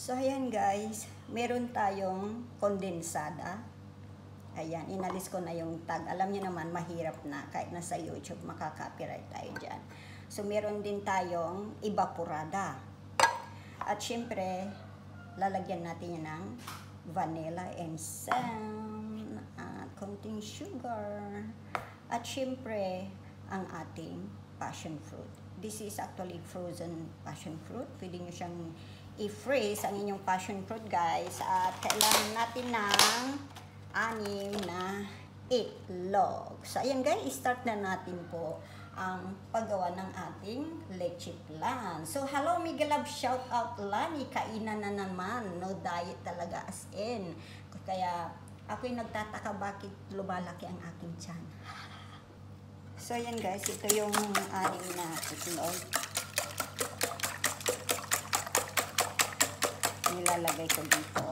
So, ayan guys, meron tayong kondensada. Ayan, inalis ko na yung tag. Alam niyo naman, mahirap na. Kahit nasa YouTube, makaka-copyright tayo dyan. So, meron din tayong evaporada. At syempre, lalagyan natin yan ng vanilla essence at konting sugar. At syempre, ang ating passion fruit. This is actually frozen passion fruit. Pwede nyo siyang i-freeze ang inyong passion fruit, guys. At kailangan natin ng 6 na itlog. So, ayan guys, start na natin po ang paggawa ng ating leche flan. So, hello, Mega Love, shout out Lani. Kainan na naman. No diet talaga as in. Kaya, ako'y nagtataka bakit lumalaki ang aking tiyan. So, ayan guys, ito yung 6 na itlog. Nilalagay ko dito.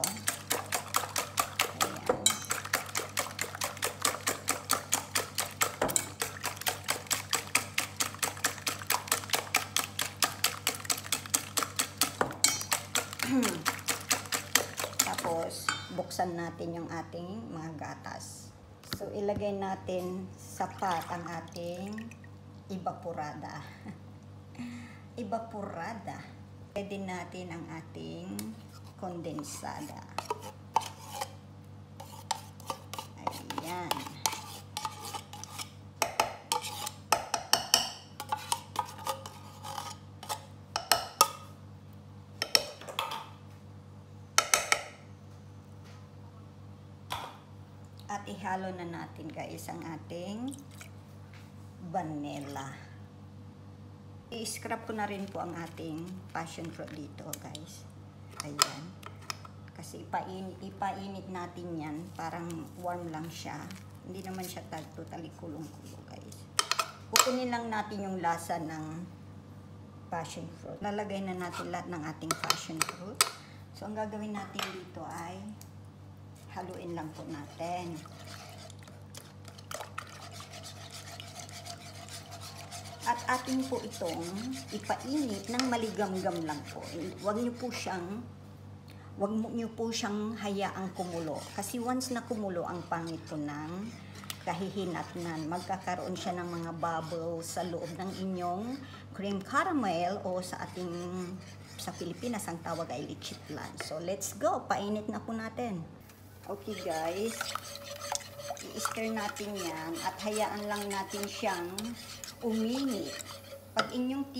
Ayan. Tapos, buksan natin yung ating mga gatas. So, ilagay natin sa pot ang ating evaporada. Evaporada. Pwede natin ang ating kondensada. Ayan. At ihalo na natin guys ang ating vanilla. I-scrub ko na rin po ang ating passion fruit dito guys. Ayan. Kasi ipainit natin yan. Parang warm lang siya. Hindi naman siya totally kulong-kulo guys. Kukunin lang natin yung lasa ng passion fruit. Lalagay na natin lahat ng ating passion fruit. So ang gagawin natin dito ay haluin lang po natin. At atin po itong ipainit ng maligamgam lang po. Huwag niyo po siyang hayaang kumulo. Kasi once na kumulo, ang pangit po ng kahihinatnan. Magkakaroon siya ng mga bubbles sa loob ng inyong cream caramel o sa Pilipinas ang tawag ay leche flan. So let's go. Painit na po natin. Okay guys, i-stir natin yan at hayaan lang natin siyang uminit. Pag inyong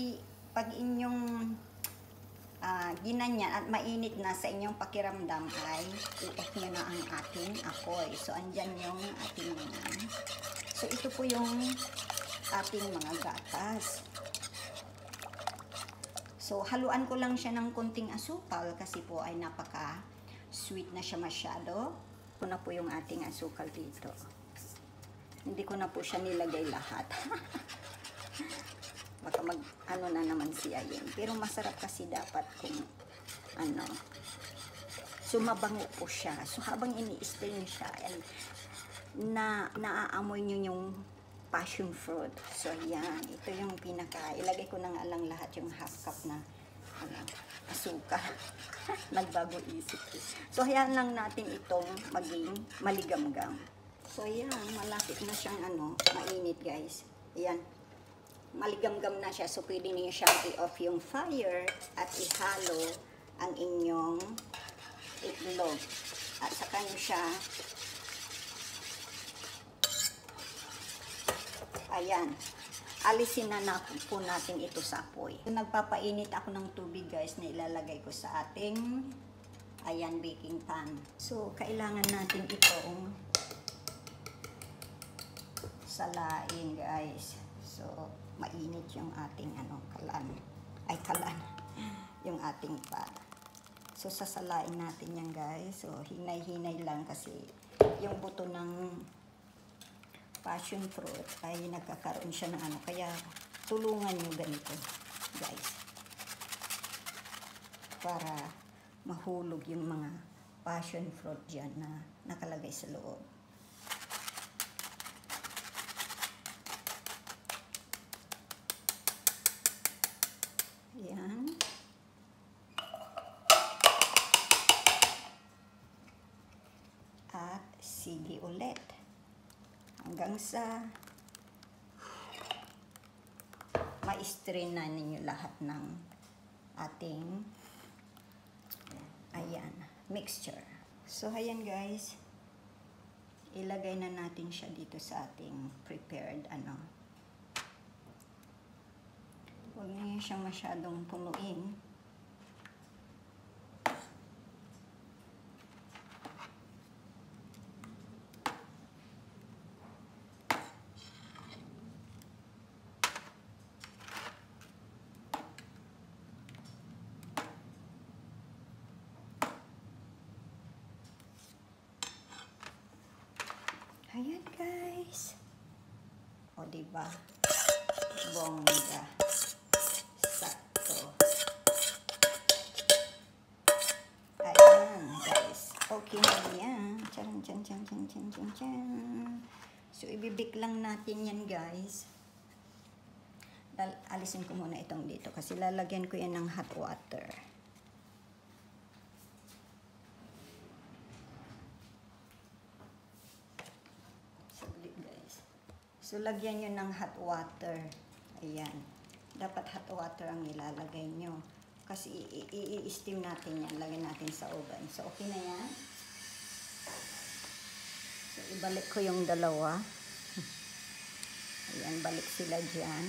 ginanyan at mainit na sa inyong pakiramdam ay i-off nyo na ang ating apoy. So, andyan yung ating mga. So, ito po yung ating mga gatas. So, haluan ko lang siya ng konting asukal kasi po ay sweet na siya masyado. Ito na po yung ating asukal dito. Hindi ko na po siya nilagay lahat. Baka na naman siya yun. Pero masarap kasi dapat kung sumabango po siya. So habang ini-stir nyo siya, naaamoy nyo yung passion fruit. So yan, ito yung ilagay ko na nga lang lahat yung half cup na asukal. Nagbago isip ko. So, hayaan lang natin itong maging maligamgam. So, ayan, malapit na siyang mainit guys. Ayan, maligamgam na siya. So, pwede niyo siyang i-off yung fire at ihalo ang inyong itlog. At saka nyo siya, ayan, alisin na po natin ito sa apoy. Nagpapainit ako ng tubig guys na ilalagay ko sa ating baking pan. So, kailangan natin itong salain guys. So, mainit yung ating kalan. Yung ating pan. So, sasalain natin yan guys. So, hinay-hinay lang kasi yung buto ng passion fruit ay nagkakaroon siya ng kaya tulungan nyo ganito guys para mahulog yung mga passion fruit dyan na nakalagay sa loob. Yan. ulit. Hanggang sa ma-strain na ninyo lahat ng ating ayan, mixture. So, ayan guys. Ilagay na natin siya dito sa ating prepared Huwag niyo siyang masyadong punuin. Ayan guys. O diba? Bongga. Sakto. Ayan guys. Okay na yan. Tyan, tyan, tyan, tyan, tyan, tyan, tyan. So ibibik lang natin yan guys. Alisin ko muna itong dito kasi lalagyan ko yan ng hot water. So, lagyan nyo ng hot water. Ayan. Dapat hot water ang ilalagay nyo. Kasi i-steam natin yan. Lagyan natin sa oven. So, okay na yan. So, ibalik ko yung dalawa. Ayan, balik sila dyan.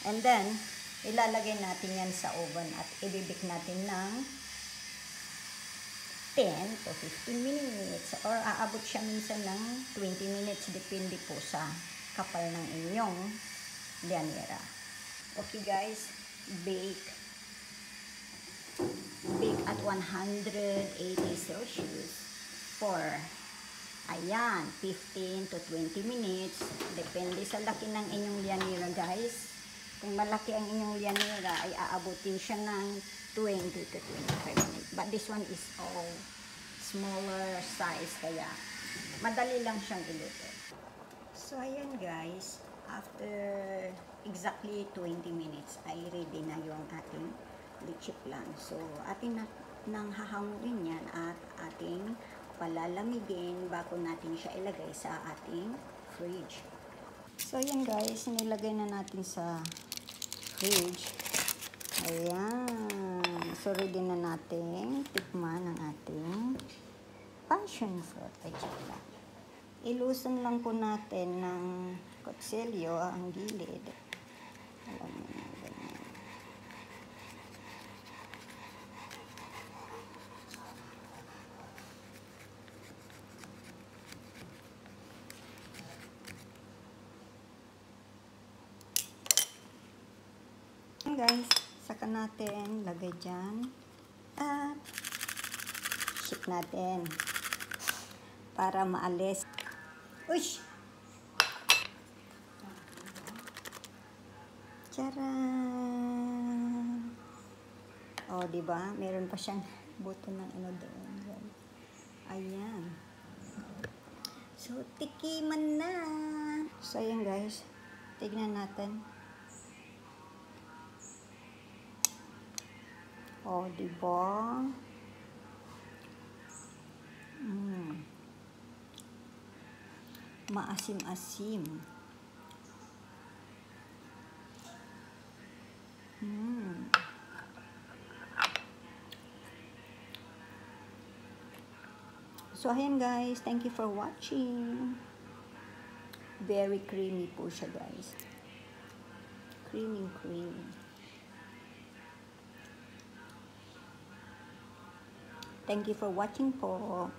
And then, ilalagay natin yan sa oven at ibibik natin ng 10 to 15 minutes. Or aabot siya minsan ng 20 minutes. Depende po sa kapal ng inyong lianera. Okay guys, bake at 180 Celsius for ayan, 15 to 20 minutes. Depende sa laki ng inyong lianera guys. Kung malaki ang inyong lianera ay aabutin siya ng 20 to 25 minutes. But this one is all smaller size kaya madali lang siyang iluto. So, ayan guys, after exactly 20 minutes ay ready na yung ating leche flan. So, atin nang hahanguin yan at ating palalamigin bago natin siya ilagay sa ating fridge. So, ayan guys, nilagay na natin sa fridge. Ayan. So, ready na natin tikman ang ating passion fruit. Ay, lang. Ilusan lang po natin ng kutsilyo ang gilid. Alam mo na, ganyan. Ayan guys, saka natin, lagay dyan. At shake natin para maalis. Uy! Charan! O, diba? Meron pa siyang buto ng doon. Ayan. So, tikiman na! So, ayan guys. Tignan natin. O, diba? Maasim-asim. So, ayan guys. Thank you for watching. Very creamy po siya guys. Creamy. Thank you for watching po.